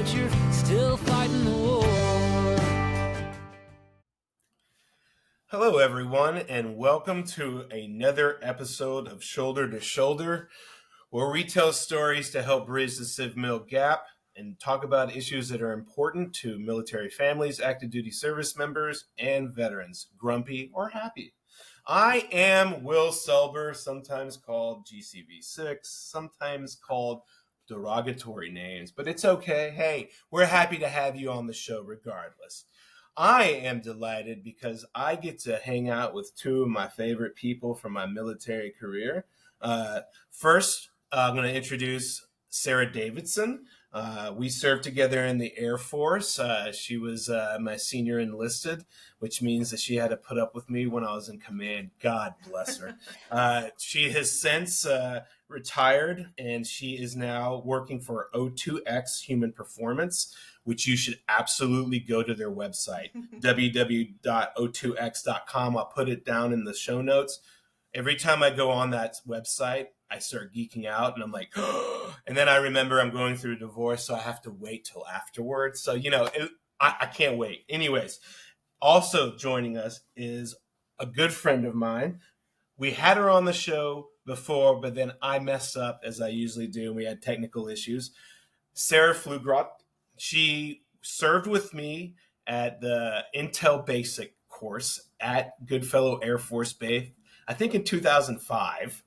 but you're still fighting the war. Hello, everyone, and welcome to another episode of Shoulder to Shoulder, where we tell stories to help bridge the civ-mil gap and talk about issues that are important to military families, active duty service members, and veterans, grumpy or happy. I am Will Selber, sometimes called GCV6, sometimes called derogatory names, but it's okay. Hey, we're happy to have you on the show regardless. I am delighted because I get to hang out with two of my favorite people from my military career. First, I'm going to introduce Sarah Davidson. We served together in the Air Force. She was my senior enlisted, which means that she had to put up with me when I was in command. God bless her. She has since retired, and she is now working for O2X Human Performance, which you should absolutely go to their website, www.o2x.com. I'll put it down in the show notes. Every time I go on that website, I start geeking out, and I'm like, oh, and then I remember I'm going through a divorce, so I have to wait till afterwards. So, I can't wait. Anyways, also joining us is a good friend of mine. We had her on the show before, but then I messed up, as I usually do, and we had technical issues. Sarah Flugrot. She served with me at the Intel Basic course at Goodfellow Air Force Base, I think in 2005.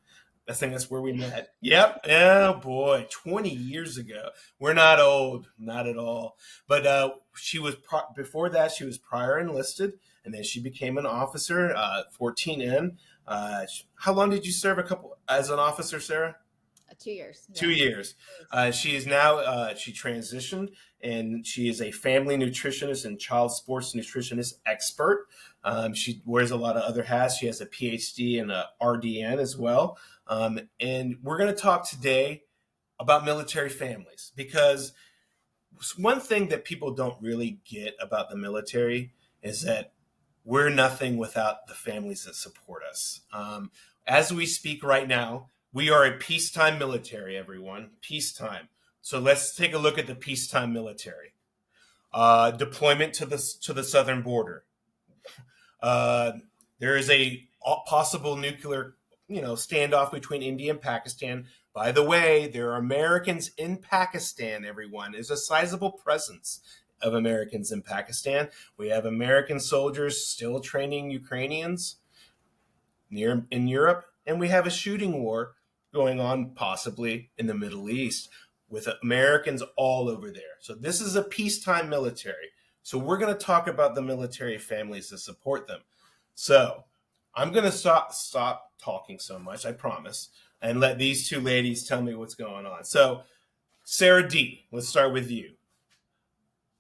I think that's where we met. Yep. Oh, boy. 20 years ago. We're not old. Not at all. But she was before that, she was prior enlisted, and then she became an officer, 14N. How long did you serve as an officer, Sarah? 2 years. 2 years. She is now, she transitioned, and she is a family nutritionist and child sports nutritionist expert. She wears a lot of other hats. She has a PhD and a RDN as well. And we're going to talk today about military families, because one thing that people don't really get about the military is that we're nothing without the families that support us. As we speak right now, we are a peacetime military, everyone. Peacetime. So let's take a look at the peacetime military. Deployment to the southern border. There is a possible nuclear, standoff between India and Pakistan. By the way, there are Americans in Pakistan, everyone. There's a sizable presence of Americans in Pakistan. We have American soldiers still training Ukrainians in Europe, and we have a shooting war going on possibly in the Middle East with Americans all over there. So this is a peacetime military. So we're going to talk about the military families that support them. So I'm going to stop talking so much, I promise, and let these two ladies tell me what's going on. So Sarah D., let's start with you.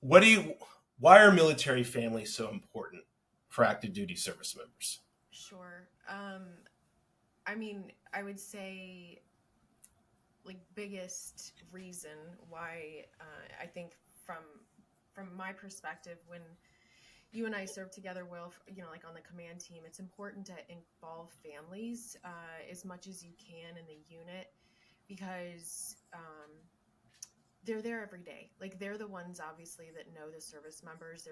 Why are military families so important for active duty service members? Sure. I would say, biggest reason why I think from my perspective, when you and I serve together, Will, on the command team, it's important to involve families as much as you can in the unit, because they're there every day. They're the ones, obviously, that know the service members.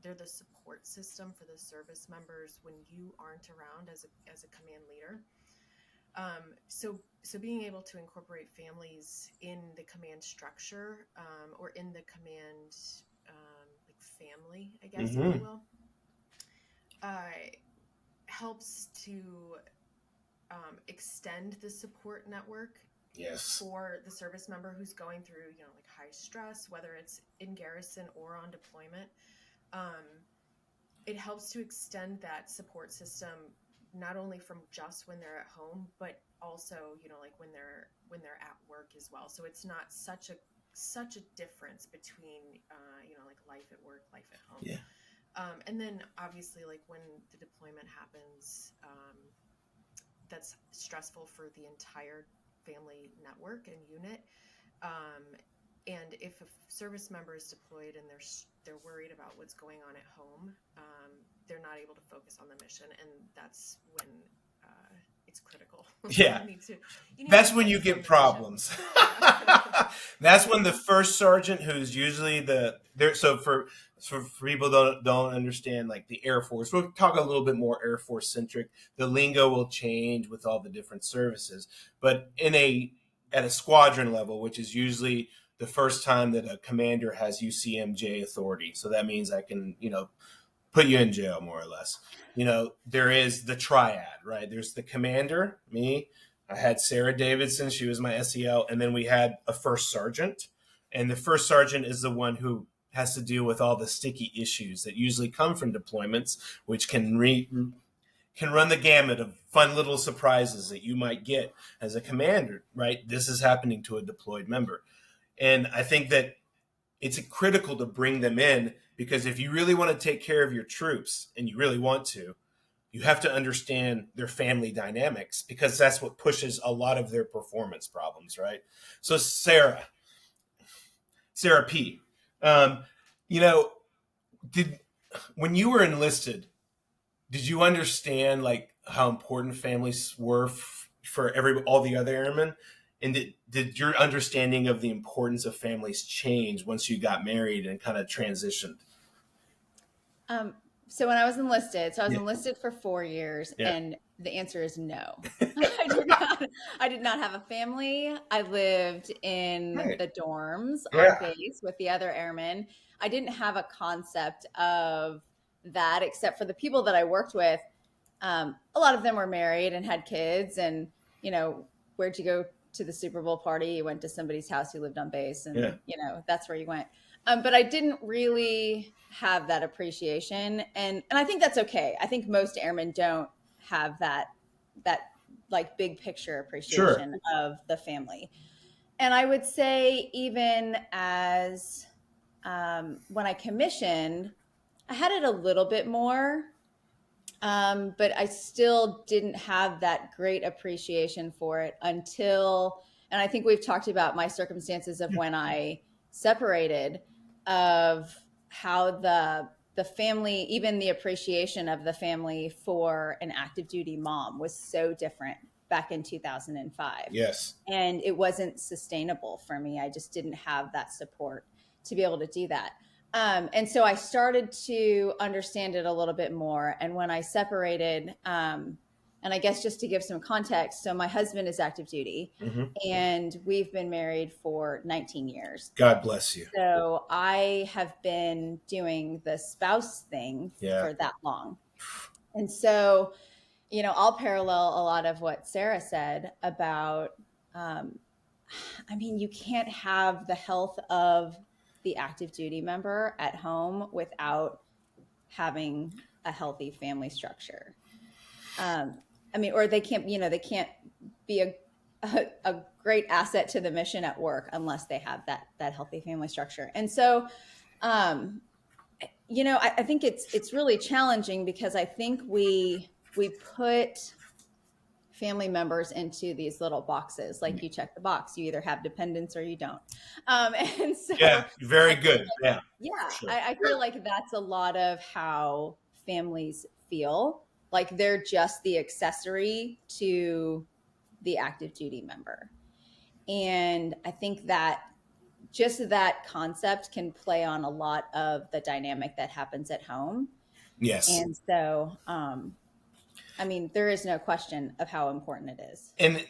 They're the support system for the service members when you aren't around as a command leader. So being able to incorporate families in the command structure, or in the command family, I guess, if you will, helps to extend the support network. Yes. For the service member who's going through, high stress, whether it's in garrison or on deployment. It helps to extend that support system, not only from just when they're at home, but also, when they're at work as well. So it's not such a difference between, life at work, life at home. Yeah. And then obviously, when the deployment happens, that's stressful for the entire family network and unit. And if a service member is deployed and they're worried about what's going on at home, they're not able to focus on the mission, and that's when it's critical. Yeah, that's when you get problems. That's when the first sergeant, who's usually the there. So for people don't understand, like the Air Force, we'll talk a little bit more Air Force centric. The lingo will change with all the different services, but at a squadron level, which is usually the first time that a commander has UCMJ authority. So that means I can, put you in jail more or less. There is the triad, right? There's the commander, me. I had Sarah Davidson, she was my SEL, and then we had a first sergeant. And the first sergeant is the one who has to deal with all the sticky issues that usually come from deployments, which can run the gamut of fun little surprises that you might get as a commander, right? This is happening to a deployed member. And I think that it's critical to bring them in, because if you really want to take care of your troops, and you really want to, you have to understand their family dynamics, because that's what pushes a lot of their performance problems, right? So Sarah P, um, you know, did when you were enlisted, did you understand like how important families were for all the other airmen? And did your understanding of the importance of families change once you got married and kind of transitioned? Um, so when I was enlisted, Yeah. enlisted for 4 years, Yeah. and the answer is no. I did not have a family. I lived in Right. the dorms Yeah. on base with the other airmen. I didn't have a concept of that, except for the people that I worked with. A lot of them were married and had kids, and where'd you go to the Super Bowl party? You went to somebody's house who lived on base, and Yeah. that's where you went. But I didn't really have that appreciation, and I think that's okay. I think most airmen don't have that like big picture appreciation of the family. And I would say even as when I commissioned, I had it a little bit more, but I still didn't have that great appreciation for it until, and I think we've talked about my circumstances of when I separated, of how the family, even the appreciation of the family for an active duty mom, was so different back in 2005. Yes. And it wasn't sustainable for me. I just didn't have that support to be able to do that. And so I started to understand it a little bit more. And when I separated, and I guess just to give some context, so my husband is active duty, and we've been married for 19 years. God bless you. So I have been doing the spouse thing for that long. And so, I'll parallel a lot of what Sarah said about, you can't have the health of the active duty member at home without having a healthy family structure. Or they can't be a great asset to the mission at work unless they have that healthy family structure. And so, I think it's really challenging, because I think we put family members into these little boxes. Like, you check the box, you either have dependents or you don't. And so, very good. Yeah. Sure. I feel like that's a lot of how families feel, like they're just the accessory to the active duty member. And I think that just that concept can play on a lot of the dynamic that happens at home. Yes. And so, there is no question of how important it is. And,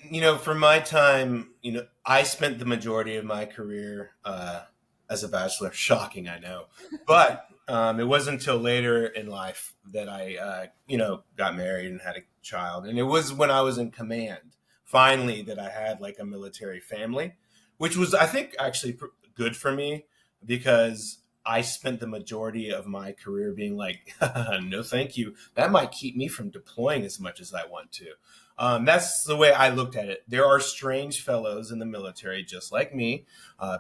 for my time, I spent the majority of my career as a bachelor. Shocking, I know. But it wasn't until later in life that I, got married and had a child. And it was when I was in command, finally, that I had like a military family, which was, I think, actually good for me, because I spent the majority of my career being like, no, thank you. That might keep me from deploying as much as I want to. That's the way I looked at it. There are strange fellows in the military, just like me,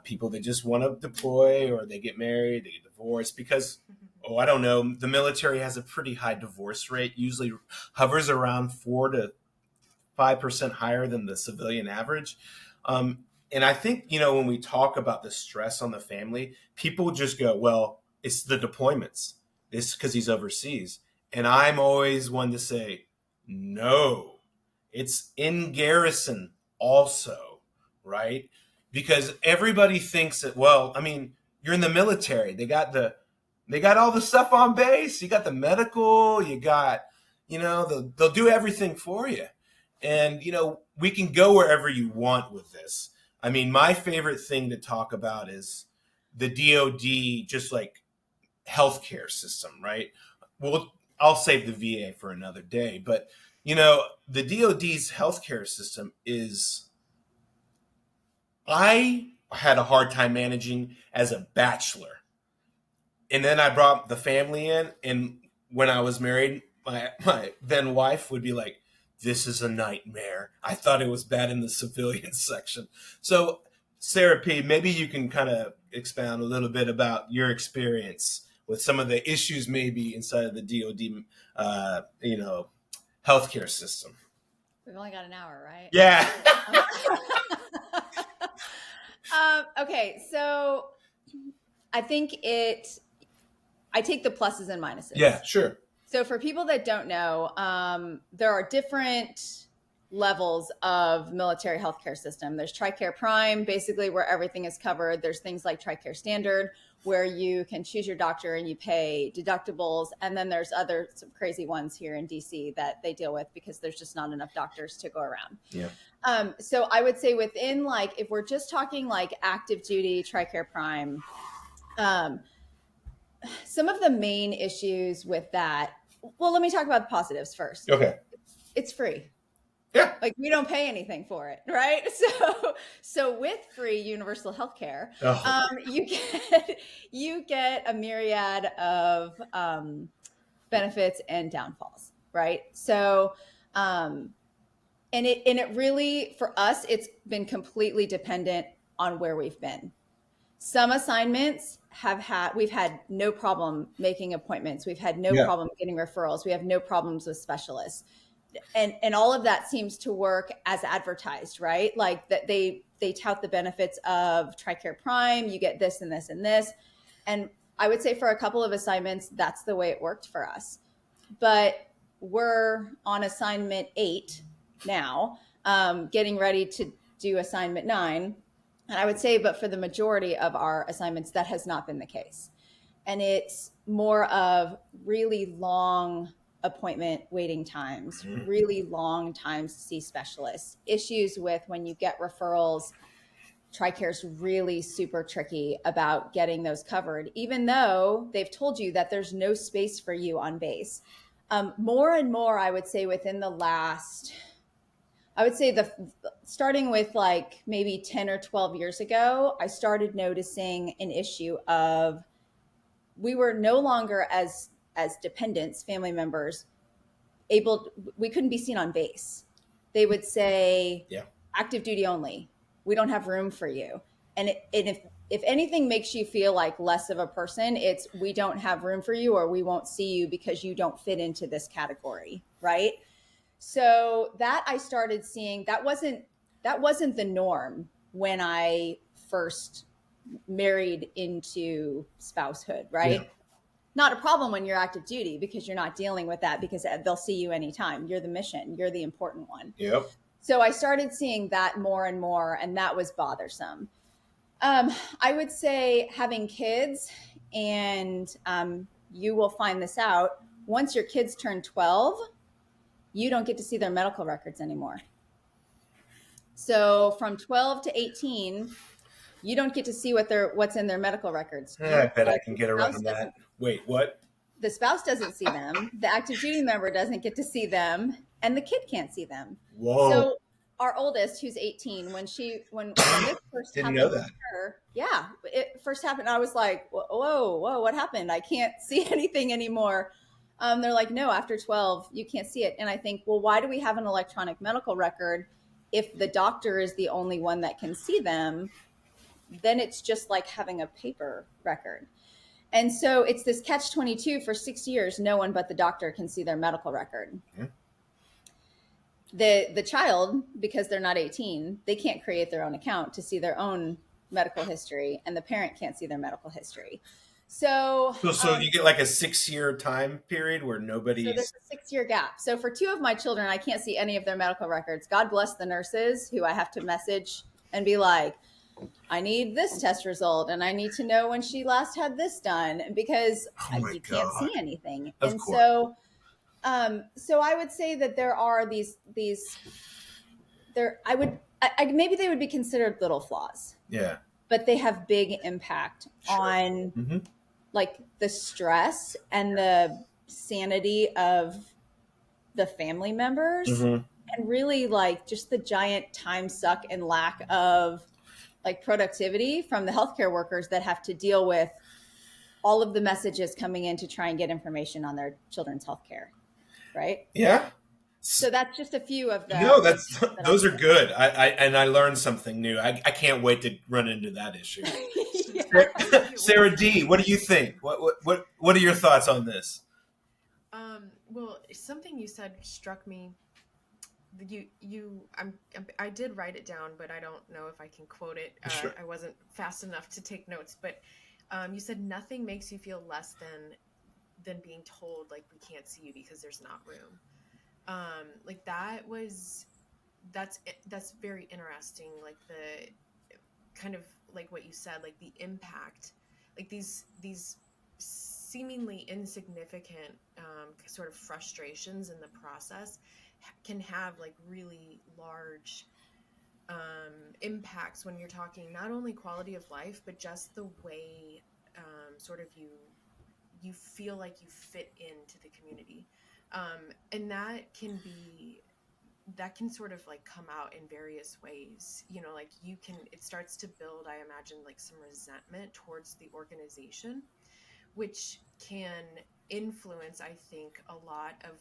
people that just want to deploy, or they get married, they get divorced because, I don't know, the military has a pretty high divorce rate, usually hovers around 4 to 5% higher than the civilian average. And I think, when we talk about the stress on the family, people just go, well, it's the deployments. It's because he's overseas. And I'm always one to say, no, it's in garrison also, right? because everybody thinks that, well, I mean, you're in the military. They got all the stuff on base. You got the medical, you got, they'll do everything for you. And, we can go wherever you want with this. I mean, my favorite thing to talk about is the DoD, just like healthcare system, right? Well, I'll save the VA for another day, but the DoD's healthcare system I had a hard time managing as a bachelor. And then I brought the family in, and when I was married, my then wife would be like, "This is a nightmare. I thought it was bad in the civilian section." So, Sarah P., maybe you can kind of expound a little bit about your experience with some of the issues maybe inside of the DoD, healthcare system. We've only got an hour, right? Yeah. Okay, so I think I take the pluses and minuses. Yeah, sure. So for people that don't know, there are different levels of military healthcare system. There's TRICARE Prime, basically where everything is covered. There's things like TRICARE Standard, where you can choose your doctor and you pay deductibles. And then there's some crazy ones here in DC that they deal with because there's just not enough doctors to go around. Yeah. So I would say within, like, if we're just talking like active duty TRICARE Prime, some of the main issues with that, well, let me talk about the positives first. Okay. It's free. Yeah. Like, we don't pay anything for it, right? So with free universal healthcare, you get a myriad of benefits and downfalls, right? So, and it really, for us, it's been completely dependent on where we've been. Some assignments we've had no problem making appointments. We've had no problem getting referrals. We have no problems with specialists. And all of that seems to work as advertised, right? Like that they tout the benefits of TRICARE Prime. You get this and this and this. And I would say for a couple of assignments, that's the way it worked for us. But we're on assignment 8 now, getting ready to do assignment 9. And I would say, but for the majority of our assignments, that has not been the case. And it's more of really long appointment waiting times, really long times to see specialists, issues with when you get referrals. TRICARE's really super tricky about getting those covered, even though they've told you that there's no space for you on base. More and more, I would say within the last, starting with like maybe 10 or 12 years ago, I started noticing an issue of we were no longer as dependents, family members, we couldn't be seen on base. They would say, active duty only. We don't have room for you. And if anything makes you feel like less of a person, it's we don't have room for you or we won't see you because you don't fit into this category, right? So that I started seeing, that wasn't the norm when I first married into spousehood, right? Yeah. Not a problem when you're active duty because you're not dealing with that because they'll see you anytime. You're the mission. You're the important one. Yep. So I started seeing that more and more, and that was bothersome. I would say having kids, and you will find this out, once your kids turn 12, you don't get to see their medical records anymore. So from 12 to 18, you don't get to see what's in their medical records. I bet I can get around that. Wait, what? The spouse doesn't see them. The active duty member doesn't get to see them, and the kid can't see them. Whoa. So our oldest, who's 18, when this first Didn't happened know to that. her, it first happened. I was like, whoa, what happened? I can't see anything anymore. They're like, no, after 12, you can't see it. And I think, well, why do we have an electronic medical record if the doctor is the only one that can see them? Then it's just like having a paper record. And so it's this catch-22 for 6 years. No one but the doctor can see their medical record. Mm-hmm. The child, because they're not 18, they can't create their own account to see their own medical history, and the parent can't see their medical history. So you get like a 6-year time period where nobody's... So there's a 6-year gap. So for 2 of my children, I can't see any of their medical records. God bless the nurses who I have to message and be like, I need this test result and I need to know when she last had this done because Oh my you can't God. see anything. Of And course. so I would say that there are these maybe they would be considered little flaws, Yeah. but they have big impact Sure. on Mm-hmm. like the stress and the sanity of the family members, Mm-hmm. and really like just the giant time suck and lack of like productivity from the healthcare workers that have to deal with all of the messages coming in to try and get information on their children's healthcare, right? Yeah. So that's just a few of the No, like, that's that those are good. I learned something new. I can't wait to run into that issue. yeah. Sarah D, what do you think? What are your thoughts on this? Well, something you said struck me. I did write it down, but I don't know if I can quote it. Sure. I wasn't fast enough to take notes, but you said nothing makes you feel less than being told like we can't see you because there's not room. Like that's very interesting. Like the kind of like what you said, like the impact, like these seemingly insignificant sort of frustrations in the process can have like really large impacts when you're talking not only quality of life but just the way sort of you feel like you fit into the community, and that can sort of like come out in various ways, like it starts to build, I imagine, like some resentment towards the organization, which can influence, I think, a lot of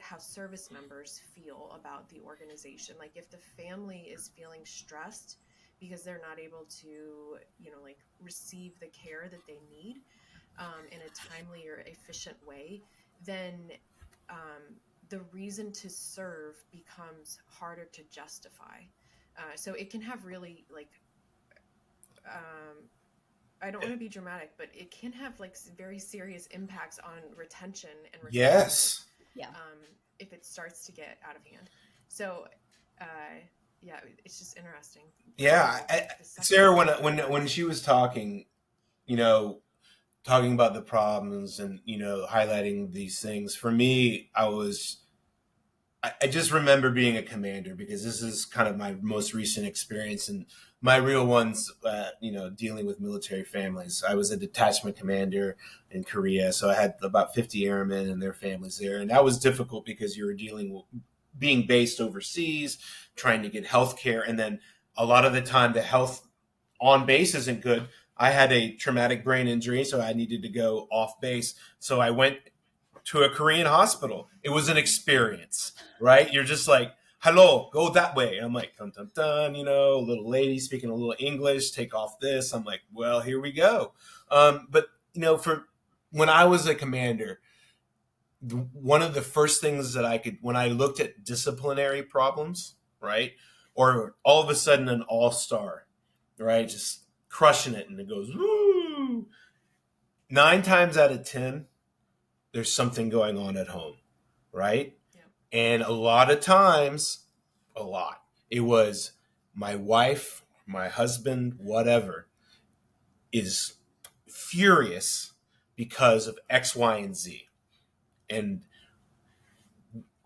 how service members feel about the organization. Like if the family is feeling stressed because they're not able to, like receive the care that they need in a timely or efficient way, then the reason to serve becomes harder to justify. So it can have really like, I don't want to be dramatic, but it can have like very serious impacts on retention and recruitment. Yes. Yeah. If it starts to get out of hand. So, yeah, it's just interesting. Yeah, Sarah, when she was talking, talking about the problems and highlighting these things, for me, I just remember being a commander because this is kind of my most recent experience and my real ones, dealing with military families. I was a detachment commander in Korea, so I had about 50 airmen and their families there, and that was difficult because you were dealing with being based overseas, trying to get health care, and then a lot of the time the health on base isn't good. I had a traumatic brain injury, so I needed to go off base. So I went to a Korean hospital. It was an experience, right? You're just like, hello, go that way. And I'm like, dun, dun, dun, a little lady speaking a little English, take off this. I'm like, well, here we go. But, for when I was a commander, one of the first things that when I looked at disciplinary problems, right? Or all of a sudden an all-star, right? Just crushing it and it goes, woo! 9 times out of 10, there's something going on at home, right? Yeah. And a lot of times, it was my wife, my husband, whatever, is furious because of X, Y, and Z. And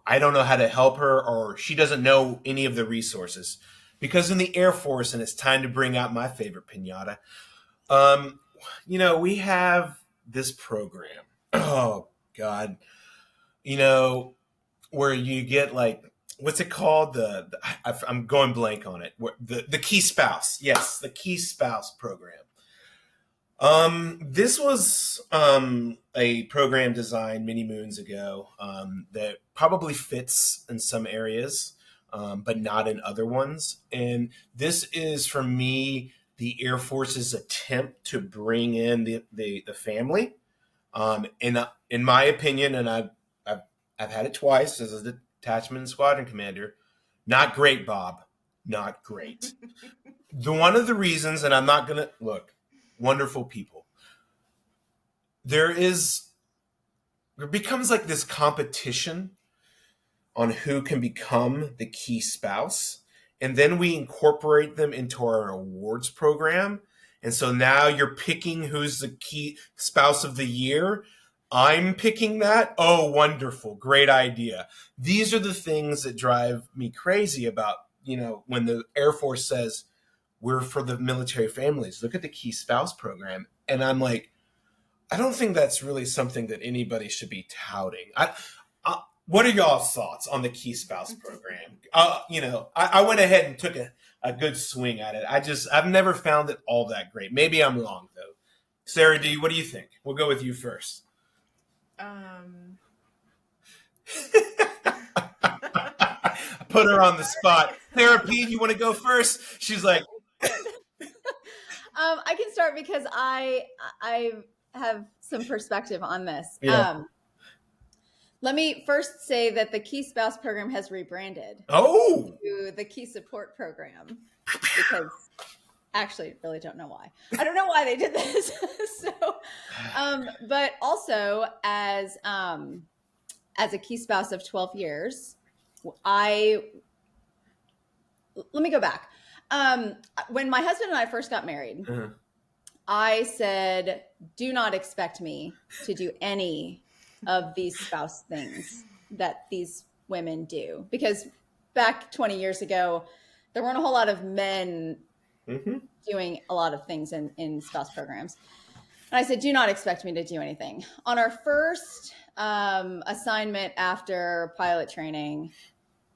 I don't know how to help her, or she doesn't know any of the resources. Because in the Air Force, and it's time to bring out my favorite pinata, we have this program. Oh, God. Where you get like, what's it called? I'm going blank on it. The Key Spouse. Yes, the Key Spouse program. This was a program designed many moons ago that probably fits in some areas, but not in other ones. And this is, for me, the Air Force's attempt to bring in the family. In my opinion, and I've had it twice as a detachment and squadron commander. Not great, Bob. Not great. One of the reasons, and I'm not going to look, wonderful people. There becomes like this competition on who can become the key spouse. and then we incorporate them into our awards program. And so now you're picking who's the key spouse of the year. I'm picking that. Oh, wonderful. Great idea. These are the things that drive me crazy about, when the Air Force says we're for the military families, look at the key spouse program. And I'm like, I don't think that's really something that anybody should be touting. What are y'all's thoughts on the Key Spouse program? I went ahead and took a good swing at it. I've never found it all that great. Maybe I'm wrong, though. Sarah D., what do you think? We'll go with you first. I put her on the spot. Sarah P., you want to go first? She's like... I can start because I have some perspective on this. Yeah. Let me first say that the Key Spouse program has rebranded to the Key Support program, because actually really don't know why. I don't know why they did this. But also as a Key Spouse of 12 years, let me go back. When my husband and I first got married, I said, do not expect me to do any of these spouse things that these women do. Because back 20 years ago, there weren't a whole lot of men doing a lot of things in spouse programs. And I said, do not expect me to do anything. On our first assignment after pilot training,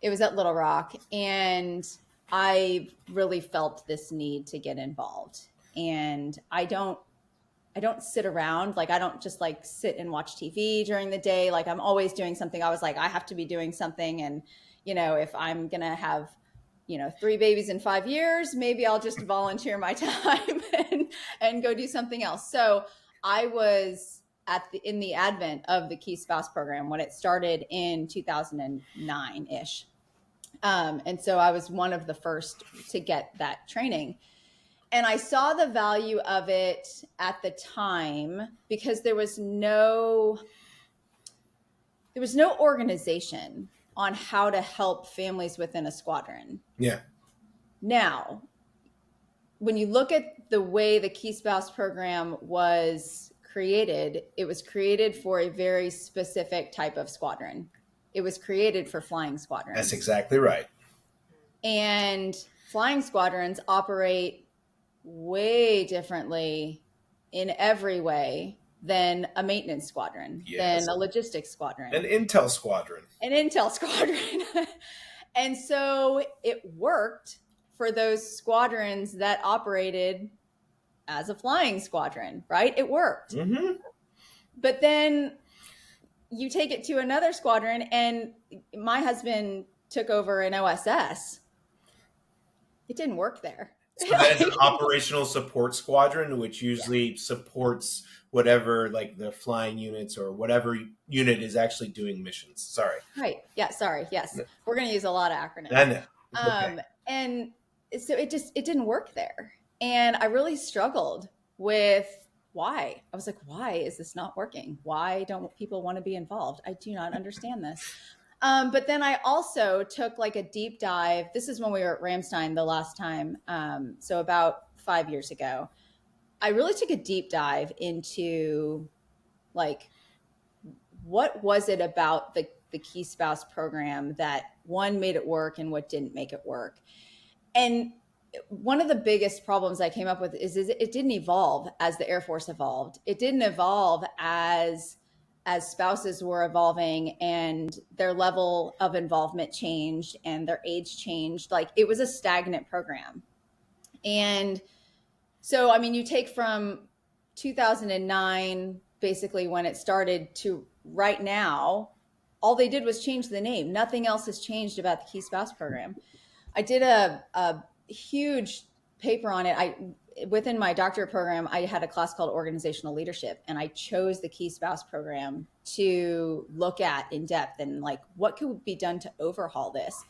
it was at Little Rock, and I really felt this need to get involved. And I don't sit around. Like, I don't just like sit and watch TV during the day. Like, I'm always doing something. I was like, I have to be doing something. And, if I'm going to have, 3 babies in 5 years, maybe I'll just volunteer my time and go do something else. So I was in the advent of the Key Spouse program when it started in 2009-ish. And so I was one of the first to get that training. And I saw the value of it at the time because there was no organization on how to help families within a squadron. Yeah. Now, when you look at the way the Key Spouse program was created, it was created for a very specific type of squadron. It was created for flying squadrons. That's exactly right. And flying squadrons operate way differently in every way than a maintenance squadron, than a logistics squadron. An intel squadron. And so it worked for those squadrons that operated as a flying squadron, right? It worked. Mm-hmm. But then you take it to another squadron, and my husband took over an OSS. It didn't work there. So that's an operational support squadron, which usually supports whatever, like the flying units or whatever unit is actually doing missions. Sorry. Right. Yeah. Sorry. Yes. We're going to use a lot of acronyms. I know. Okay. And so it didn't work there. And I really struggled with why. I was like, why is this not working? Why don't people want to be involved? I do not understand this. But then I also took like a deep dive. This is when we were at Ramstein the last time. So about 5 years ago, I really took a deep dive into like, what was it about the Key Spouse program that one made it work and what didn't make it work? And one of the biggest problems I came up with is it didn't evolve as the Air Force evolved. It didn't evolve as spouses were evolving and their level of involvement changed and their age changed. Like, it was a stagnant program. And so, I mean, you take from 2009, basically when it started, to right now, all they did was change the name. Nothing else has changed about the Key Spouse program. I did a huge paper on it. Within my doctorate program, I had a class called Organizational Leadership, and I chose the Key Spouse program to look at in depth and like, what could be done to overhaul this?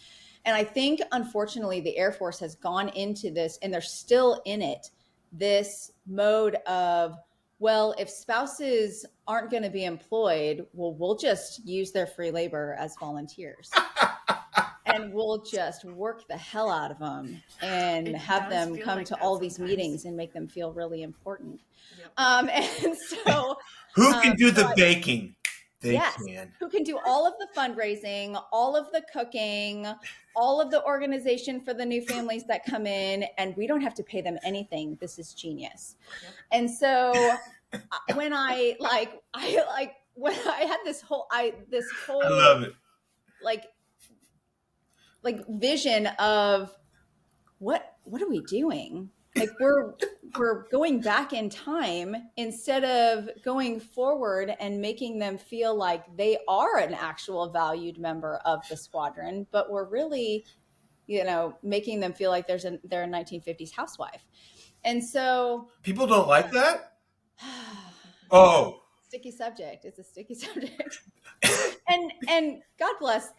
And I think, unfortunately, the Air Force has gone into this, and they're still in it, this mode of, well, if spouses aren't going to be employed, well, we'll just use their free labor as volunteers. and we'll just work the hell out of them and It have does them feel come like to that all these sometimes. meetings and make them feel really important. Yep. And so Who can do the but baking? They yes, can. who can do all of the fundraising, all of the cooking, all of the organization for the new families that come in, and we don't have to pay them anything. This is genius. Yep. And so when I when I had this whole I love it. like vision of what are we doing? Like we're going back in time instead of going forward and making them feel like they are an actual valued member of the squadron, but we're really, making them feel like they're a 1950s housewife. And so People don't like that. Oh, sticky subject. It's a sticky subject. And God bless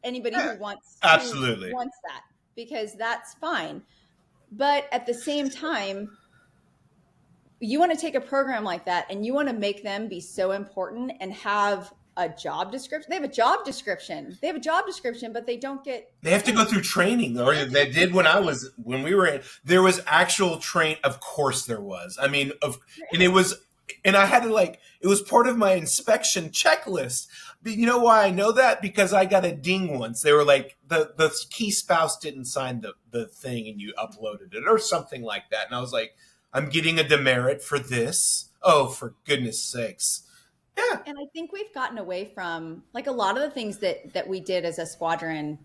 anybody who absolutely. wants that, because that's fine. But at the same time, you want to take a program like that and you want to make them be so important and have a job description. They have a job description. But they don't get. They have to go through training, or they did when we were in. There was actual train. Of course, there was. I mean, and I had to it was part of my inspection checklist. But you know why I know that? Because I got a ding once. They were like, the key spouse didn't sign the thing and you uploaded it or something like that. And I was like, I'm getting a demerit for this. Oh, for goodness sakes. Yeah. And I think we've gotten away from a lot of the things that we did as a squadron,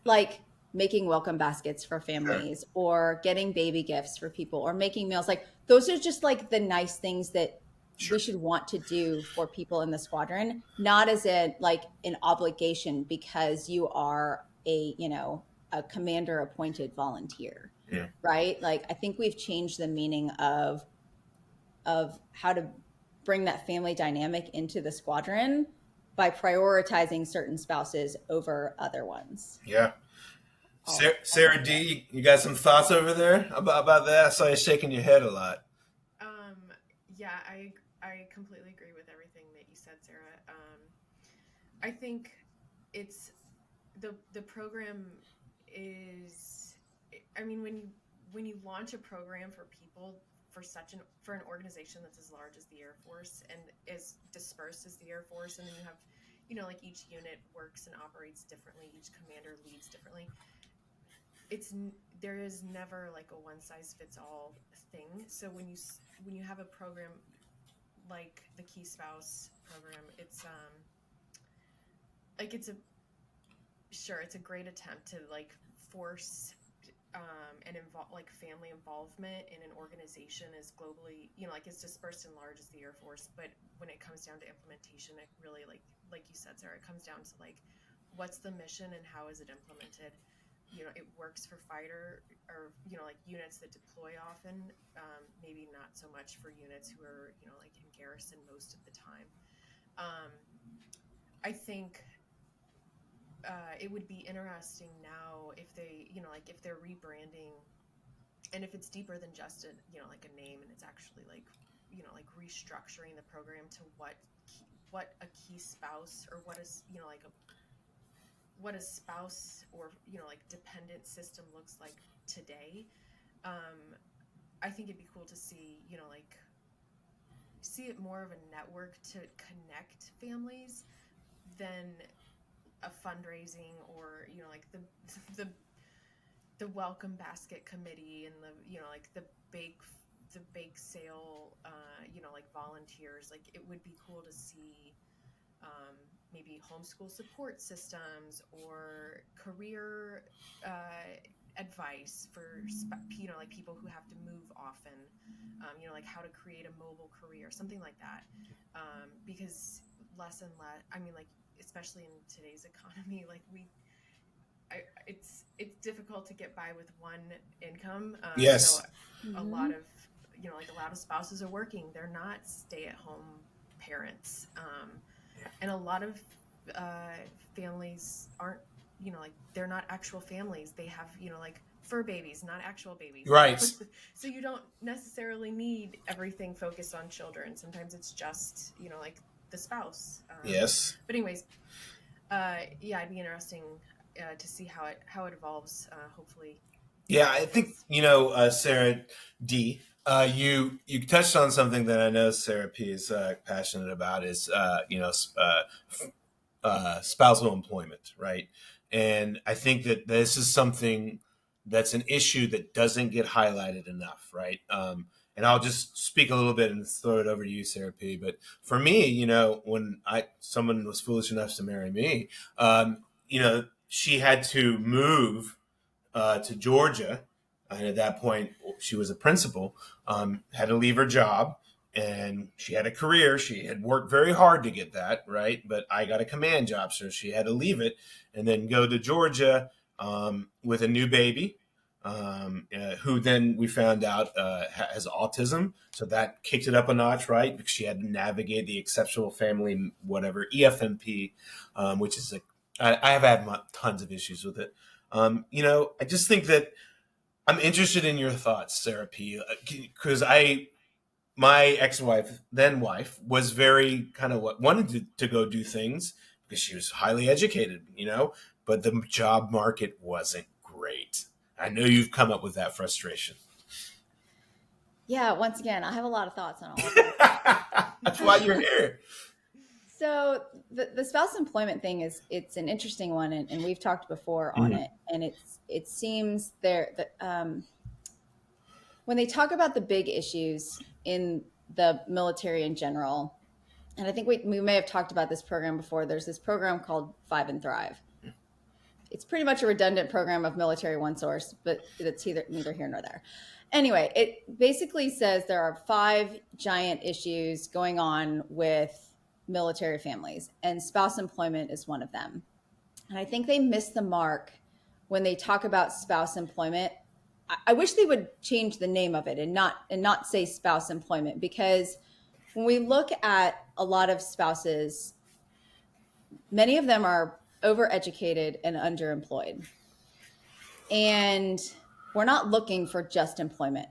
like making welcome baskets for families or getting baby gifts for people or making meals. Like those are just the nice things that we should want to do for people in the squadron, not as an obligation because you are a commander appointed volunteer. Yeah. Right? I think we've changed the meaning of how to bring that family dynamic into the squadron by prioritizing certain spouses over other ones. Yeah. Sarah D, you got some thoughts over there about that? I saw you shaking your head a lot. Yeah, I completely agree with everything that you said, Sarah. I think it's the program is. I mean, when you launch a program for people for an organization that's as large as the Air Force and as dispersed as the Air Force, and then you have, each unit works and operates differently, each commander leads differently. There is never a one size fits all thing. So when you have a program like the Key Spouse program, it's it's a great attempt to force and involve family involvement in an organization as globally, as dispersed and large as the Air Force. But when it comes down to implementation, it really like you said, Sarah, it comes down to what's the mission and how is it implemented. It works for fighter or units that deploy often, maybe not so much for units who are in garrison most of the time. I think it would be interesting now if they if they're rebranding and if it's deeper than just a a name, and it's actually restructuring the program to what a key spouse or what is what a spouse or dependent system looks like today. I think it'd be cool to see see it more of a network to connect families than a fundraising or the welcome basket committee and the bake sale volunteers. It would be cool to see maybe homeschool support systems or career advice for people who have to move often, how to create a mobile career, something like that, because less and less, especially in today's economy, it's difficult to get by with one income. Yes. So a lot of spouses are working. They're not stay-at-home parents. And a lot of families aren't, they're not actual families. They have, fur babies, not actual babies. Right. So you don't necessarily need everything focused on children. Sometimes it's just, the spouse. Yes. But anyways, it'd be interesting. to see how it evolves. Hopefully. Yeah, I think Sarah D. You touched on something that I know Sarah P is passionate about is spousal employment, right? And I think that this is something that's an issue that doesn't get highlighted enough, right? And I'll just speak a little bit and throw it over to you, Sarah P. But for me, when someone was foolish enough to marry me, she had to move to Georgia. And at that point, she was a principal, had to leave her job, and she had a career. She had worked very hard to get that, right? But I got a command job, so she had to leave it and then go to Georgia with a new baby, who then we found out has autism. So that kicked it up a notch, right? Because she had to navigate the exceptional family, whatever, EFMP, which is I have had tons of issues with it. I just think that I'm interested in your thoughts, Sarah P. Because my ex-wife, then wife, was very kind of wanted to go do things because she was highly educated, but the job market wasn't great. I know you've come up with that frustration. Yeah, once again, I have a lot of thoughts on all of that. That's why you're here. So the spouse employment thing it's an interesting one, and we've talked before on it, and it seems that when they talk about the big issues in the military in general, and I think we may have talked about this program before. There's this program called Five and Thrive. It's pretty much a redundant program of military one source, but it's neither here nor there. Anyway, it basically says there are 5 giant issues going on with military families, and spouse employment is one of them. And I think they miss the mark when they talk about spouse employment. I wish they would change the name of it and not say spouse employment, because when we look at a lot of spouses, many of them are overeducated and underemployed. And we're not looking for just employment.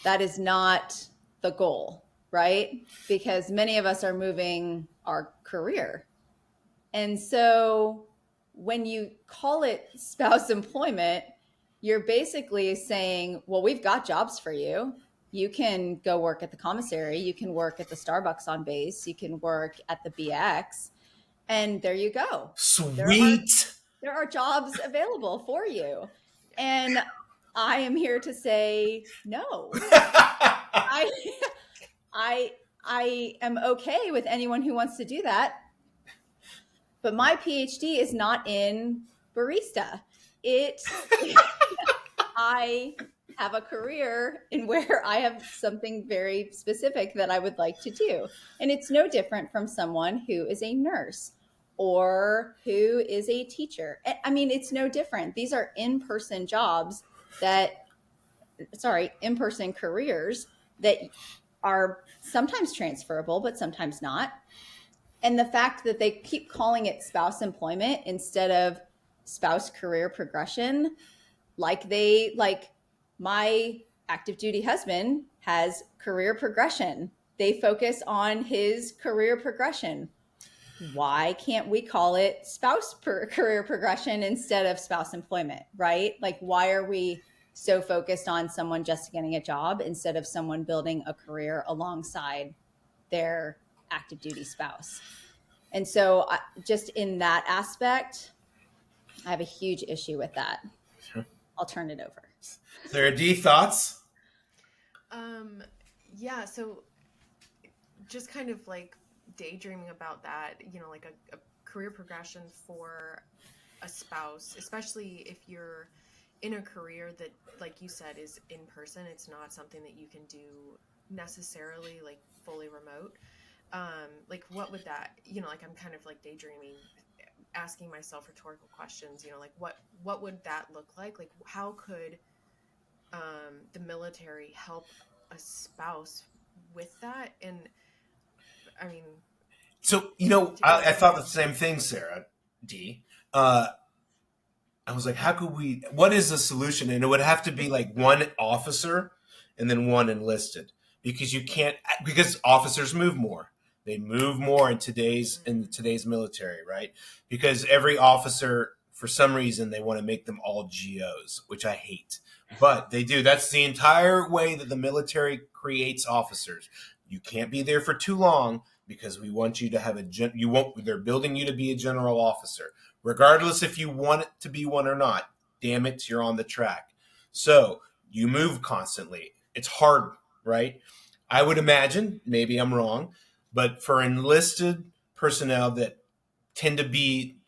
That is not the goal, right? Because many of us are moving our career. And so when you call it spouse employment, you're basically saying, well, we've got jobs for you. You can go work at the commissary. You can work at the Starbucks on base. You can work at the BX. And there you go. Sweet. There are jobs available for you. And I am here to say no. I am okay with anyone who wants to do that. But my PhD is not in barista. I have a career in where I have something very specific that I would like to do. And it's no different from someone who is a nurse or who is a teacher. I mean, it's no different. These are in-person jobs in-person careers that are sometimes transferable, but sometimes not. And the fact that they keep calling it spouse employment instead of spouse career progression, like my active duty husband has career progression. They focus on his career progression. Why can't we call it career progression instead of spouse employment, right? Like, why are we so focused on someone just getting a job instead of someone building a career alongside their active duty spouse? And so just in that aspect, I have a huge issue with that. Sure. I'll turn it over. Sarah D, thoughts? Yeah, so just kind of like daydreaming about that, like a career progression for a spouse, especially if you're in a career that, like you said, is in person. It's not something that you can do necessarily like fully remote. Like what would that, like I'm kind of like daydreaming, asking myself rhetorical questions, like what would that look like? Like how could the military help a spouse with that? And I mean, so I thought the same thing, Sarah D. I was like, what is the solution? And it would have to be like one officer and then one enlisted, because officers move more. They move more in today's military, right? Because every officer for some reason, they want to make them all GOs, which I hate. But they do. That's the entire way that the military creates officers. You can't be there for too long because we want you to have they're building you to be a general officer. Regardless if you want it to be one or not, damn it, you're on the track. So you move constantly. It's hard, right? I would imagine, maybe I'm wrong, but for enlisted personnel that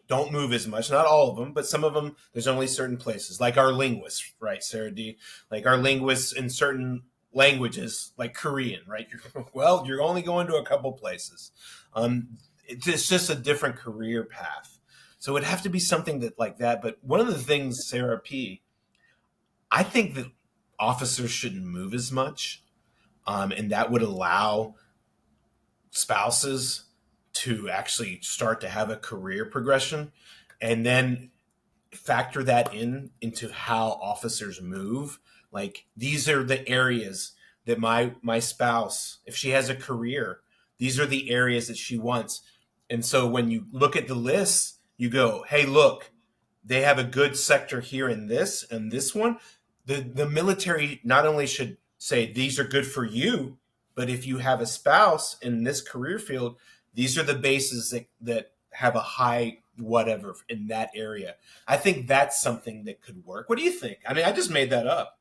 don't move as much, not all of them, but some of them, there's only certain places, like our linguists, right, Sarah D? Like our linguists in certain languages, like Korean, right? You're only going to a couple places. It's just a different career path. So it would have to be something that like that. But one of the things, Sarah P., I think that officers shouldn't move as much, and that would allow spouses to actually start to have a career progression, and then factor that into how officers move. Like, these are the areas that my spouse, if she has a career, these are the areas that she wants. And so when you look at the list, you go, hey, look, they have a good sector here in this and this one. The military not only should say these are good for you, but if you have a spouse in this career field, these are the bases that have a high whatever in that area. I think that's something that could work. What do you think? I mean, I just made that up.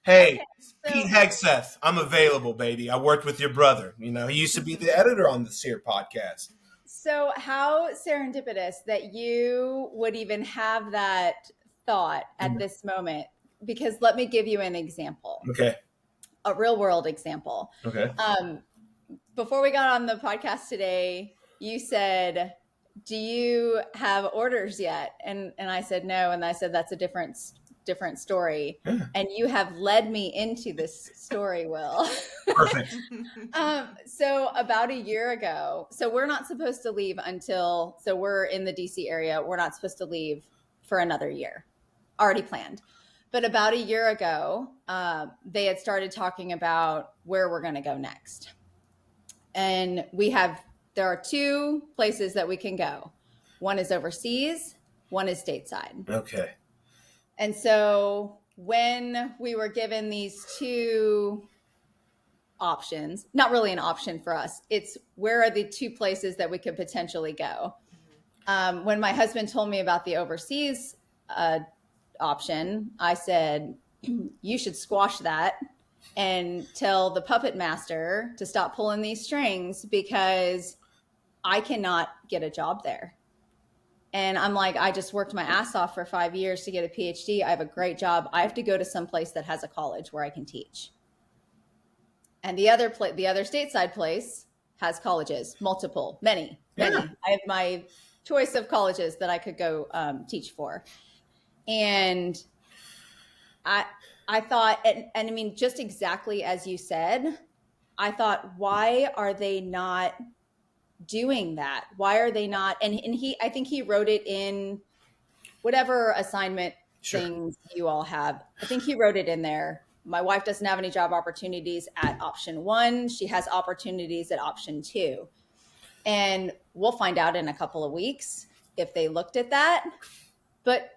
Hey, okay, Pete Hegseth, I'm available, baby. I worked with your brother. You know, he used to be the editor on the SEER podcast. So how serendipitous that you would even have that thought at this moment, because let me give you an example. Okay. A real world example. Okay. Before we got on the podcast today, you said, do you have orders yet? And I said, no. And I said, that's a different story. Yeah. And you have led me into this story, Will. Perfect. So about a year ago, so we're not supposed to leave so we're in the DC area. We're not supposed to leave for another year, already planned. But about a year ago, they had started talking about where we're going to go next. And there are two places that we can go. One is overseas, one is stateside. Okay. And so when we were given these two options, not really an option for us, it's where are the two places that we could potentially go. When my husband told me about the overseas option, I said, you should squash that and tell the puppet master to stop pulling these strings, because I cannot get a job there. And I'm like, I just worked my ass off for 5 years to get a PhD. I have a great job. I have to go to some place that has a college where I can teach. And the other stateside place has colleges, many. I have my choice of colleges that I could go teach for. And I thought, and I mean, just exactly as you said, I thought, why are they not doing that? Why are they not? And I think he wrote it in whatever assignment things you all have. I think he wrote it in there. My wife doesn't have any job opportunities at option 1. She has opportunities at option 2. And we'll find out in a couple of weeks if they looked at that. But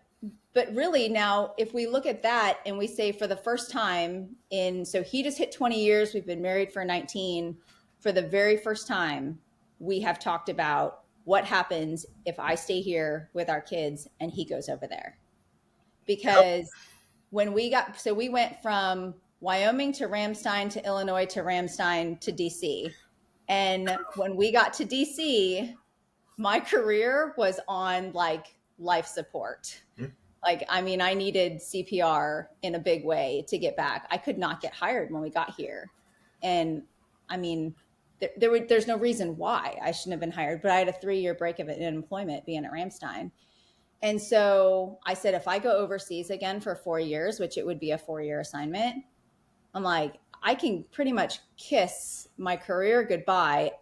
really now, if we look at that and we say for the first time so he just hit 20 years, we've been married for 19. For the very first time, we have talked about what happens if I stay here with our kids and he goes over there. Because when we went from Wyoming to Ramstein to Illinois to Ramstein to DC. And when we got to DC, my career was on like life support. Like, I mean, I needed CPR in a big way to get back. I could not get hired when we got here. And I mean, there's no reason why I shouldn't have been hired, but I had a 3-year break of employment being at Ramstein. And so I said, if I go overseas again for 4 years, which it would be a 4-year assignment, I'm like, I can pretty much kiss my career goodbye.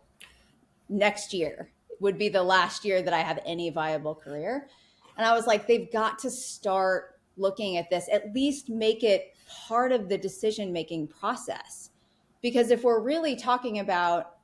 Next year would be the last year that I have any viable career. And I was like, they've got to start looking at this, at least make it part of the decision-making process. Because if we're really talking about,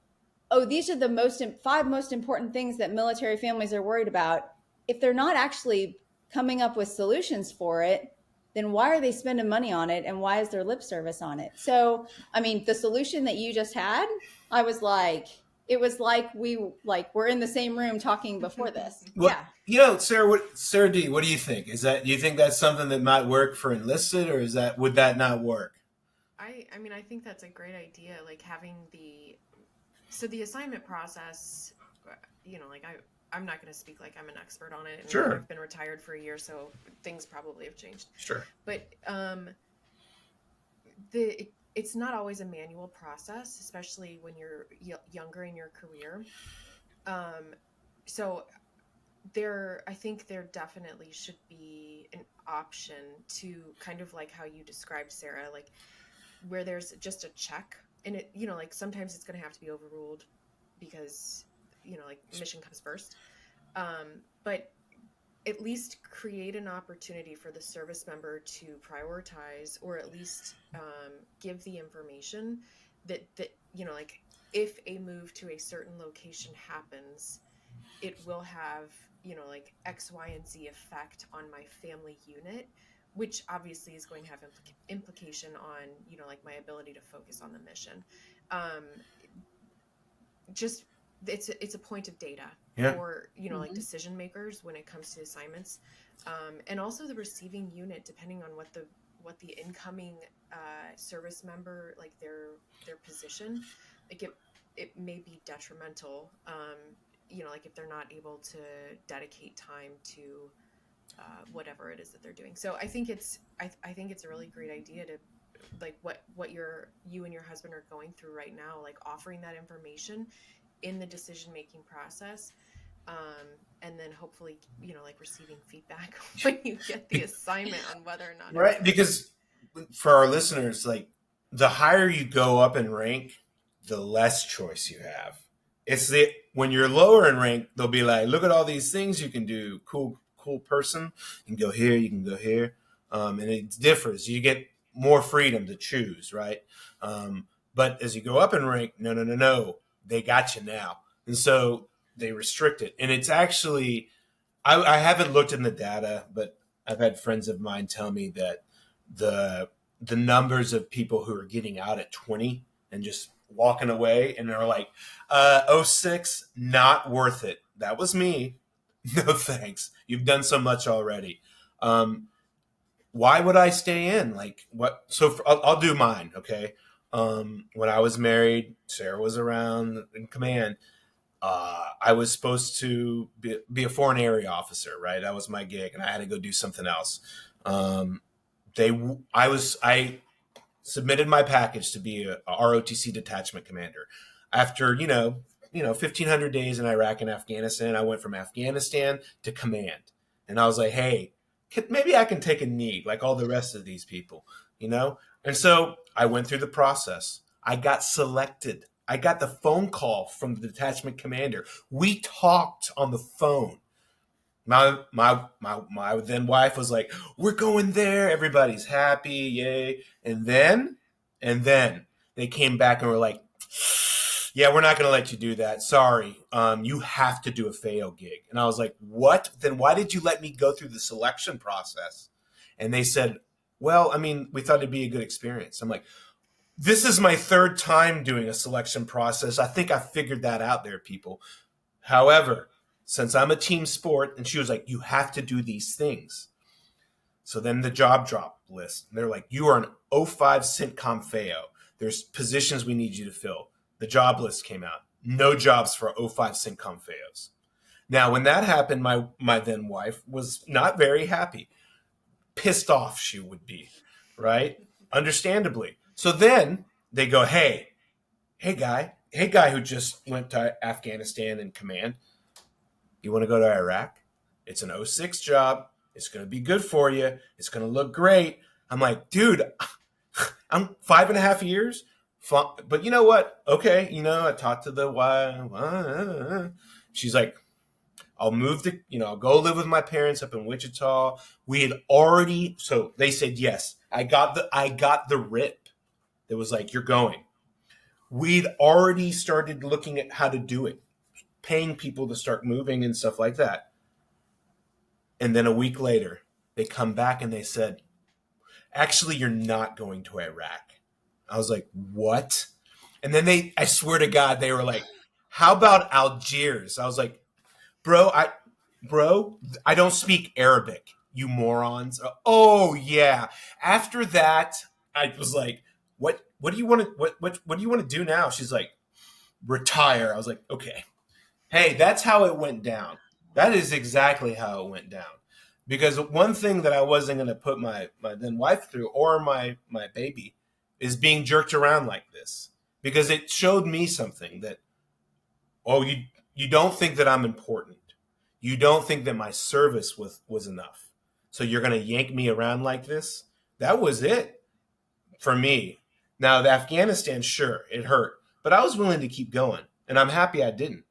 these are the 5 most important things that military families are worried about, if they're not actually coming up with solutions for it, then why are they spending money on it? And why is there lip service on it? So, I mean, the solution that you just had, I was like, it was like we're in the same room talking before this. Well, Yeah. Sarah D, what do you think? Do you think that's something that might work for enlisted, or would that not work? I mean, I think that's a great idea. Like having the assignment process, like I'm not going to speak like I'm an expert on it. And sure. I've been retired for a year, so things probably have changed. Sure. But it's not always a manual process, especially when you're younger in your career. So I think there definitely should be an option to kind of like how you described, Sarah, like where there's just a check, and it, like sometimes it's going to have to be overruled because, like mission comes first. But at least create an opportunity for the service member to prioritize, or at least give the information that like if a move to a certain location happens, it will have, like X, Y, and Z effect on my family unit, which obviously is going to have implication on, like my ability to focus on the mission. Just it's a point of data for, like decision makers when it comes to assignments, and also the receiving unit, depending on what the incoming service member, like their position, like it may be detrimental, like if they're not able to dedicate time to whatever it is that they're doing. So I think it's a really great idea to, like what you and your husband are going through right now, like offering that information in the decision-making process, and then hopefully, like receiving feedback when you get the assignment on whether or not. Right. Because for our listeners, like the higher you go up in rank, the less choice you have. When you're lower in rank, they'll be like, look at all these things you can do. Cool person. You can go here, you can go here. And it differs. You get more freedom to choose, right? But as you go up in rank, no. They got you now. And so they restrict it. And it's actually, I haven't looked in the data, but I've had friends of mine tell me that the numbers of people who are getting out at 20 and just walking away, and they're like, 06, not worth it. That was me. No thanks. You've done so much already. Why would I stay in? Like what? So I'll do mine. Okay. When I was married, Sarah was around in command. I was supposed to be a foreign area officer, right? That was my gig, and I had to go do something else. I submitted my package to be a ROTC detachment commander. After 1,500 days in Iraq and Afghanistan, I went from Afghanistan to command, and I was like, hey, maybe I can take a knee like all the rest of these people, And so I went through the process. I got selected. I got the phone call from the detachment commander. We talked on the phone. My then wife was like, we're going there. Everybody's happy. Yay. And then they came back and were like, yeah, we're not going to let you do that. Sorry. You have to do a FAO gig. And I was like, what? Then why did you let me go through the selection process? And they said, well, I mean, we thought it'd be a good experience. I'm like, this is my third time doing a selection process. I think I figured that out there, people. However, since I'm a team sport, and she was like, you have to do these things. So then the job drop list. They're like, you are an 05 CENTCOM FAO. There's positions we need you to fill. The job list came out. No jobs for 05 CENTCOM FAOs. Now, when that happened, my then wife was not very happy. Pissed off she would be, right? Understandably. So then they go, hey guy who just went to Afghanistan in command, you want to go to Iraq? It's an 06 job. It's going to be good for you. It's going to look great. I'm like, dude, I'm 5.5 years. But you know what? Okay. I talked to the wife. She's like, I'll move to, I'll go live with my parents up in Wichita. We had already, so they said, yes, I got the rip. It was like, you're going. We'd already started looking at how to do it, paying people to start moving and stuff like that. And then a week later, they come back and they said, actually, you're not going to Iraq. I was like, what? And then I swear to God, they were like, how about Algiers? I was like, bro, I don't speak Arabic, you morons. Oh yeah. After that, I was like, what do you want to what do you want to do now? She's like, retire. I was like, okay. Hey, that's how it went down. That is exactly how it went down. Because one thing that I wasn't going to put my then wife through, or my baby, is being jerked around like this. Because it showed me something that, oh, you don't think that I'm important. You don't think that my service was enough. So you're going to yank me around like this? That was it for me. Now, the Afghanistan, sure, it hurt. But I was willing to keep going. And I'm happy I didn't.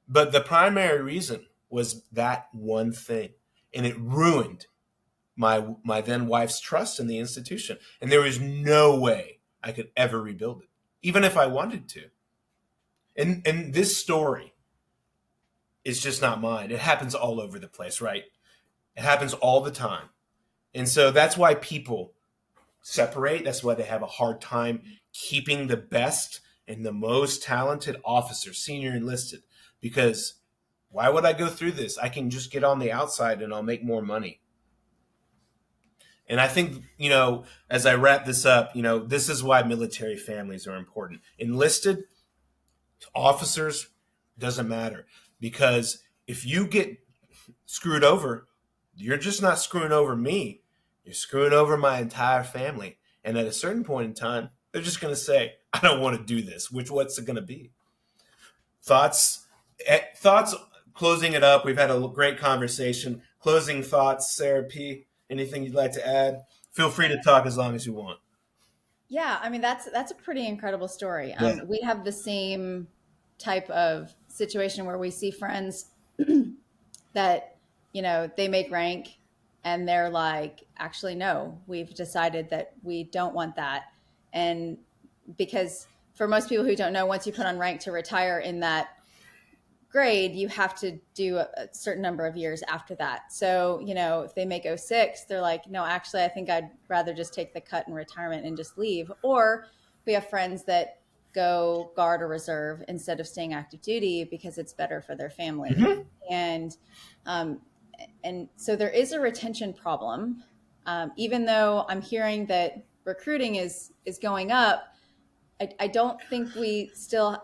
But the primary reason was that one thing. And it ruined my then wife's trust in the institution. And there was no way I could ever rebuild it, even if I wanted to. And this story is just not mine. It happens all over the place, right? It happens all the time. And so that's why people separate. That's why they have a hard time keeping the best and the most talented officers, senior enlisted, because why would I go through this? I can just get on the outside and I'll make more money. And I think, as I wrap this up, this is why military families are important. Enlisted officers, doesn't matter. Because if you get screwed over, you're just not screwing over me. You're screwing over my entire family. And at a certain point in time, they're just going to say, I don't want to do this. What's it going to be? Thoughts, closing it up. We've had a great conversation. Closing thoughts, Sarah P., anything you'd like to add? Feel free to talk as long as you want. Yeah, I mean, that's a pretty incredible story. Yeah. We have the same type of situation where we see friends that, they make rank and they're like, actually, no, we've decided that we don't want that. And because for most people who don't know, once you put on rank to retire in that grade, you have to do a certain number of years after that. So, if they make 06, they're like, no, actually, I think I'd rather just take the cut in retirement and just leave. Or we have friends that go guard or reserve instead of staying active duty because it's better for their family. Mm-hmm. And so there is a retention problem. Even though I'm hearing that recruiting is going up, I don't think we still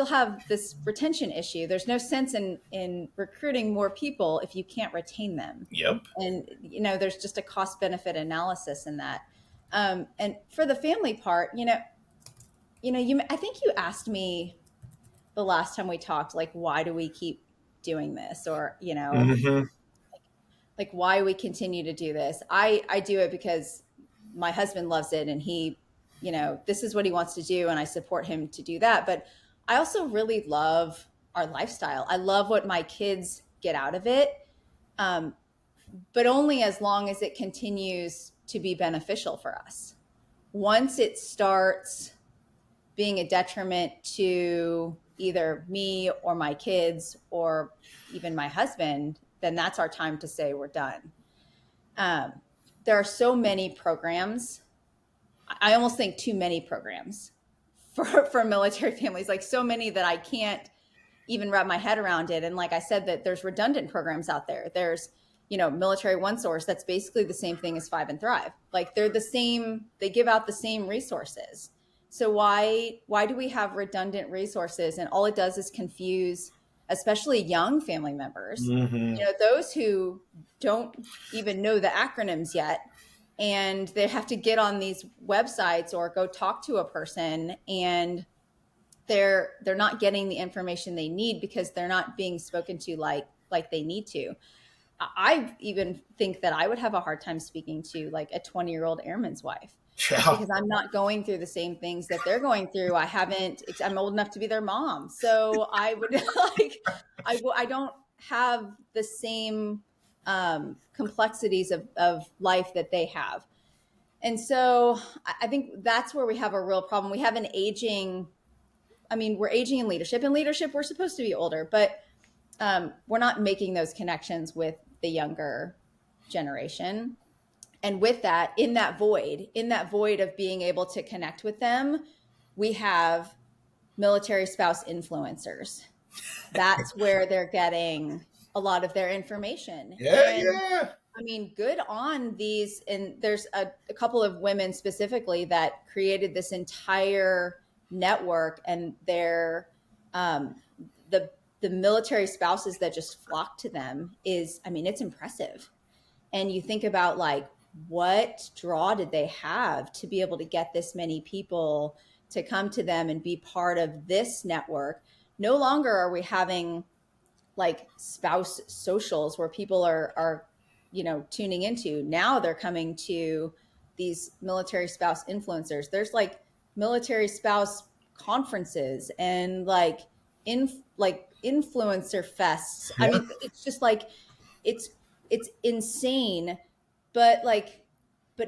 have this retention issue. There's no sense in recruiting more people if you can't retain them. Yep. And there's just a cost benefit analysis in that. And for the family part, I think you asked me the last time we talked, like, why do we keep doing this, or Mm-hmm. like why we continue to do this. I do it because my husband loves it, and he, this is what he wants to do, and I support him to do that. But I also really love our lifestyle. I love what my kids get out of it, but only as long as it continues to be beneficial for us. Once it starts being a detriment to either me or my kids or even my husband, then that's our time to say we're done. There are so many programs. I almost think too many programs for military families, like so many that I can't even wrap my head around it. And like I said, that there's redundant programs out there. There's, Military One Source, that's basically the same thing as Five and Thrive. Like they're the same, they give out the same resources. So why do we have redundant resources? And all it does is confuse, especially young family members, Mm-hmm. Those who don't even know the acronyms yet. And they have to get on these websites or go talk to a person, and they're not getting the information they need because they're not being spoken to like they need to. I even think that I would have a hard time speaking to like a 20-year-old airman's wife. Yeah. Because I'm not going through the same things that they're going through. I'm old enough to be their mom. So I would I don't have the same complexities of life that they have. And so I think that's where we have a real problem. We have an aging, we're aging in leadership. In leadership, we're supposed to be older, but we're not making those connections with the younger generation. And with that, in that void of being able to connect with them, we have military spouse influencers. That's where they're getting a lot of their information. Yeah. I mean, good on these. And there's a couple of women specifically that created this entire network, and they're the military spouses that just flock to them is, I mean, it's impressive. And you think about like, what draw did they have to be able to get this many people to come to them and be part of this network? No longer are we having like spouse socials where people are tuning into. Now they're coming to these military spouse influencers. There's like military spouse conferences and like influencer fests. Yeah. I mean, it's just like it's insane, but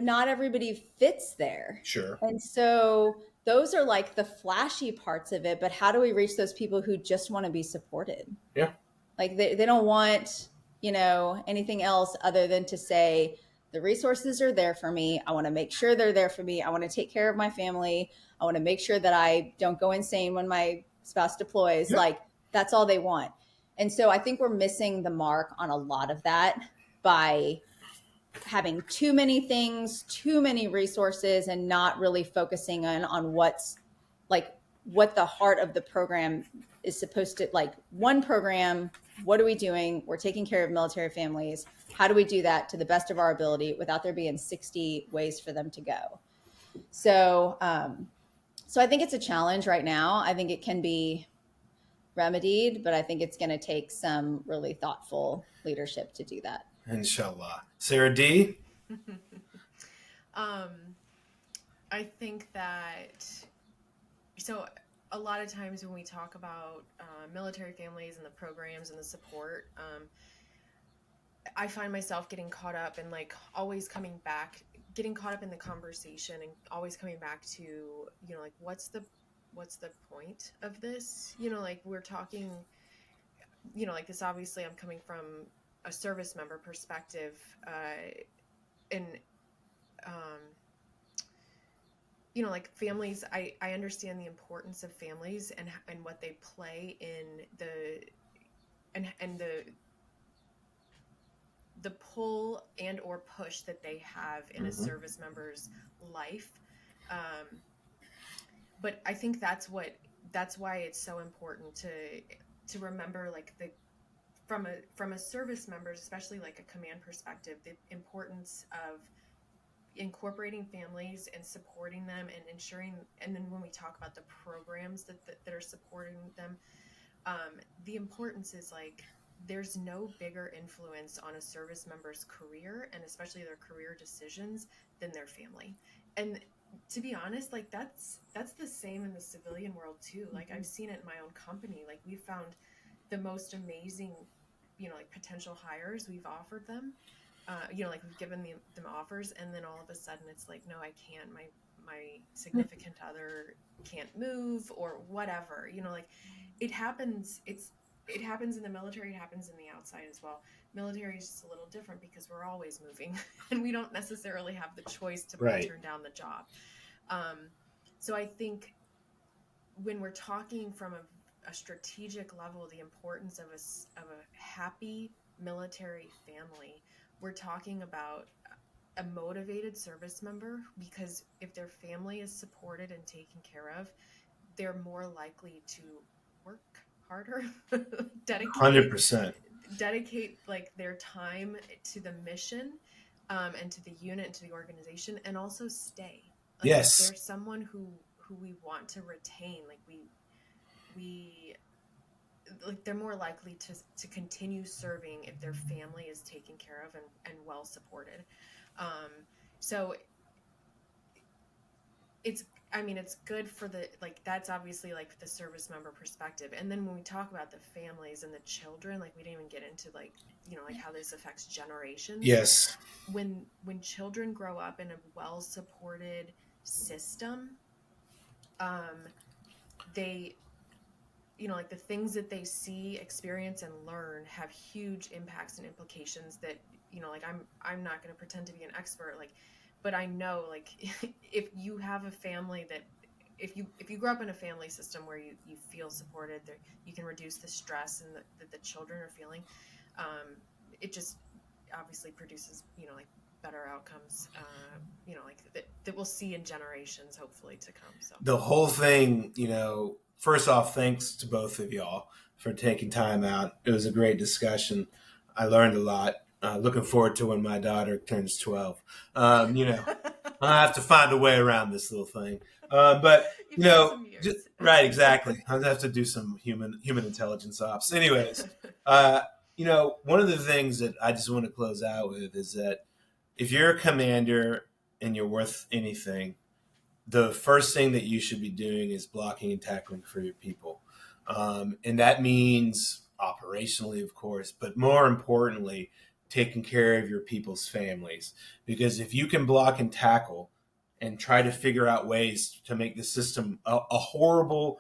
not everybody fits there. Sure. And so those are like the flashy parts of it, but how do we reach those people who just want to be supported? Yeah. Like they don't want, anything else other than to say, the resources are there for me. I want to make sure they're there for me. I want to take care of my family. I want to make sure that I don't go insane when my spouse deploys. Yeah. Like that's all they want. And so I think we're missing the mark on a lot of that by having too many things, too many resources, and not really focusing on what's like what the heart of the program is supposed to, like one program. What are we doing? We're taking care of military families. How do we do that to the best of our ability without there being 60 ways for them to go? So I think it's a challenge right now. I think it can be remedied, but I think it's going to take some really thoughtful leadership to do that. Inshallah. Sarah D? I think that, so a lot of times when we talk about military families and the programs and the support, I find myself getting caught up and like always getting caught up in the conversation and always coming back to, like what's the point of this? Like we're talking, like this, obviously I'm coming from a service member perspective, and like families, I understand the importance of families and what they play in the pull and or push that they have in a service member's life. But I think that's why it's so important to remember, like from a service member, especially like a command perspective, the importance of incorporating families and supporting them and ensuring. And then when we talk about the programs that are supporting them, the importance is like there's no bigger influence on a service member's career and especially their career decisions than their family. And to be honest, like that's the same in the civilian world too. Like I've seen it in my own company. Like we found the most amazing, like potential hires, we've offered them, like we've given them offers, and then all of a sudden it's like, no, I can't. My significant other can't move or whatever. Like it happens. It happens in the military. It happens in the outside as well. Military is just a little different because we're always moving, and we don't necessarily have the choice to turn down the job. So I think when we're talking from a strategic level, the importance of a happy military family, we're talking about a motivated service member, because if their family is supported and taken care of, they're more likely to work harder, dedicate like their time to the mission, and to the unit and to the organization, and also stay. Like, yes. If there's someone who we want to retain, like we like they're more likely to continue serving if their family is taken care of and well supported. So it's good for the, like, that's obviously like the service member perspective. And then when we talk about the families and the children, like we didn't even get into like, like how this affects generations. Yes. When children grow up in a well supported system, like the things that they see, experience, and learn have huge impacts and implications that, like I'm not going to pretend to be an expert, like, but I know, like, if you have a family that, if you grow up in a family system where you feel supported, there, you can reduce the stress and that the children are feeling, it just obviously produces, like better outcomes, like that we'll see in generations, hopefully, to come. So the whole thing, first off, thanks to both of y'all for taking time out. It was a great discussion. I learned a lot. Looking forward to when my daughter turns 12. I have to find a way around this little thing. But right, exactly. I have to do some human intelligence ops. Anyways, one of the things that I just want to close out with is that if you're a commander and you're worth anything, the first thing that you should be doing is blocking and tackling for your people. And that means operationally, of course, but more importantly, taking care of your people's families. Because if you can block and tackle and try to figure out ways to make the system, a horrible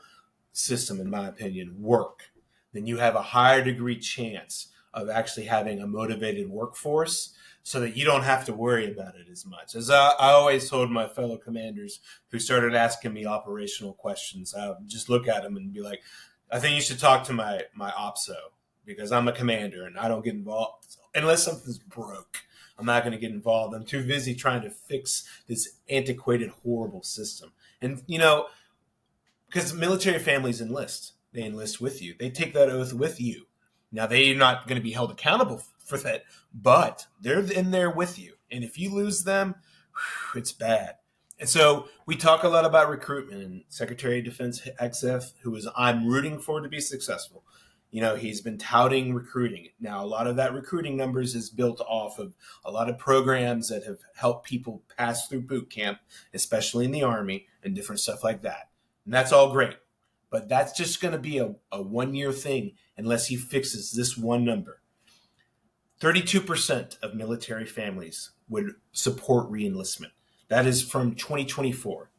system, in my opinion, work, then you have a higher degree chance of actually having a motivated workforce so that you don't have to worry about it as much. As I always told my fellow commanders who started asking me operational questions, I would just look at them and be like, I think you should talk to my OPSO, because I'm a commander and I don't get involved. Unless something's broke, I'm not going to get involved. I'm too busy trying to fix this antiquated, horrible system. And, because military families enlist. They enlist with you. They take that oath with you. Now, they're not going to be held accountable for that, but they're in there with you. And if you lose them, it's bad. And so we talk a lot about recruitment, and Secretary of Defense XF, I'm rooting for to be successful. He's been touting recruiting. Now, a lot of that recruiting numbers is built off of a lot of programs that have helped people pass through boot camp, especially in the Army and different stuff like that. And that's all great. But that's just going to be a one-year thing unless he fixes this one number. 32% of military families would support reenlistment. That is from 2024.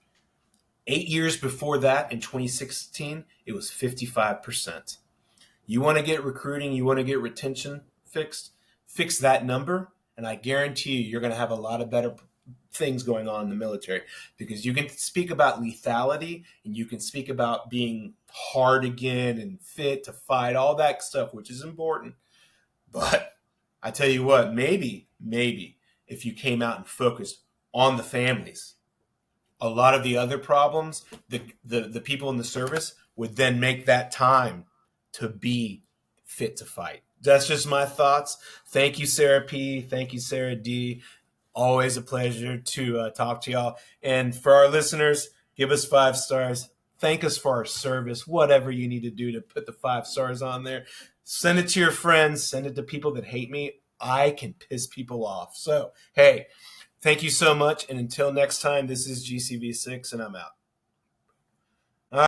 8 years before that, in 2016, it was 55%. You want to get recruiting, you want to get retention fixed, fix that number, and I guarantee you're going to have a lot of better things going on in the military, because you can speak about lethality and you can speak about being hard again and fit to fight, all that stuff, which is important. But I tell you what, maybe if you came out and focused on the families, a lot of the other problems, the people in the service would then make that time to be fit to fight. That's just my thoughts. Thank you, Sarah P. Thank you, Sarah D. Always a pleasure to talk to y'all. And for our listeners, give us 5 stars. Thank us for our service. Whatever you need to do to put the 5 stars on there. Send it to your friends. Send it to people that hate me. I can piss people off. So, hey, thank you so much. And until next time, this is GCV6, and I'm out.